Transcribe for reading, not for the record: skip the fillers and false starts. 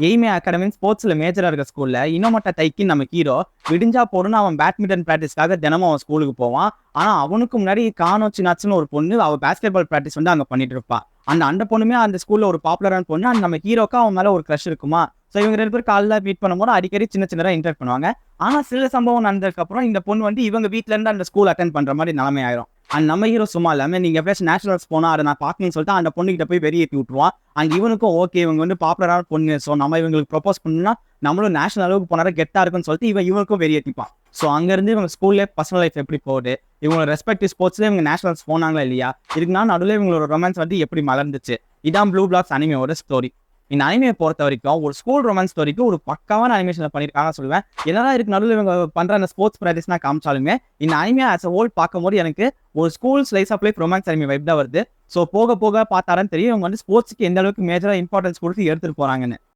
எய்மே academy ஸ்போர்ட்ஸ்ல மேஜரா இருக்க ஸ்கூல்ல இன்னமட்ட தைக்கி நம்ம ஹீரோ விடிஞ்சா போறன்னு அவன் பேட்மிண்டன் பிராக்டிஸ்க்காக தினமும் அவன் ஸ்கூலுக்கு போவான். ஆனா அவனுக்கு முன்னாடி கானோ சினாச்சுன்னு ஒரு பொண்ணு அவ பேஸ்கெட் பால் பிராக்டிஸ் வந்து அங்க பண்ணிட்டு இருப்பா. அந்த பொண்ணுமே அந்த ஸ்கூல்ல ஒரு பாப்புலரான பொண்ணு. அந்த நம்ம ஹீரோக்கு அவன் மேல ஒரு க்ரஷ் இருக்குமா. ஸோ இவங்க 2 பேரும் காலைல மீட் பண்ணும்போது அடிக்கடி சின்னதா இன்டராக்ட் பண்ணுவாங்க. ஆனா சில சம்பவம் நடந்ததுக்கு அப்புறம் இந்த பொண்ணு வந்து இவங்க வீட்ல இருந்து அந்த ஸ்கூல் அட்டெண்ட் பண்ற மாதிரி நிலைமை ஆயிரும். நம்ம ஹீரோ சும்மா இல்லாம நீங்க எப்பயாச்சும் நேஷனல்ஸ் போனா அதை நான் பார்க்கணும்னு சொல்லிட்டு அந்த பொண்ணுகிட்ட போய் வெளியேற்றி விட்டுருவான். அங்க இவனுக்கும் ஓகே இவங்க வந்து பாப்புலரான பொண்ணு, ஸோ நம்ம இவங்களுக்கு ப்ரொபோஸ் பண்ணா நம்மளும் நேஷனல் அளவுக்கு போனாலும் கெட்டா இருக்குன்னு சொல்லிட்டு இவனுக்கும் வெளியேற்றிப்பான். ஸோ அங்க இருந்து இவங்க ஸ்கூல்ல பர்சனல் லைஃப் எப்படி போகுது, இவங்களோட ரெஸ்பெக்டிவ் ஸ்போர்ட்ஸ்ல இவங்க நேஷனல்ஸ் போனாங்களா இல்லையா, இதுக்குன்னா நடுவில் இவங்களோட ரொமான்ஸ் வந்து எப்படி மலர்ந்துச்சு, இதான் ப்ளூ பிளாக்ஸ் அனிமையோட ஸ்டோரி. இந்த அனிமையை பொறுத்த வரைக்கும் ஒரு ஸ்கூல் ரொமான்ஸ் ஸ்டோரிக்கு ஒரு பக்காவான அனிமேஷன் பண்ணியிருக்காங்க சொல்லுவேன். என்னதான் இதுக்கு நடுவில் இவங்க பண்ற அந்த ஸ்போர்ட்ஸ் பிராக்டிஸ்னா காமிச்சாலுமே இந்த அனிமையா ஆஸ் அ ஹோல் பார்க்கும்போது எனக்கு ஒரு school slice of life romance anime vibe தான் வருது. ஸோ போக போக பார்த்தாரன்னு தெரியும் இவங்க வந்து ஸ்போர்ட்ஸ்க்கு எந்த அளவுக்கு மேஜரா இம்பார்ட்டன்ஸ் கொடுத்து எடுத்துட்டு போறாங்கன்னு.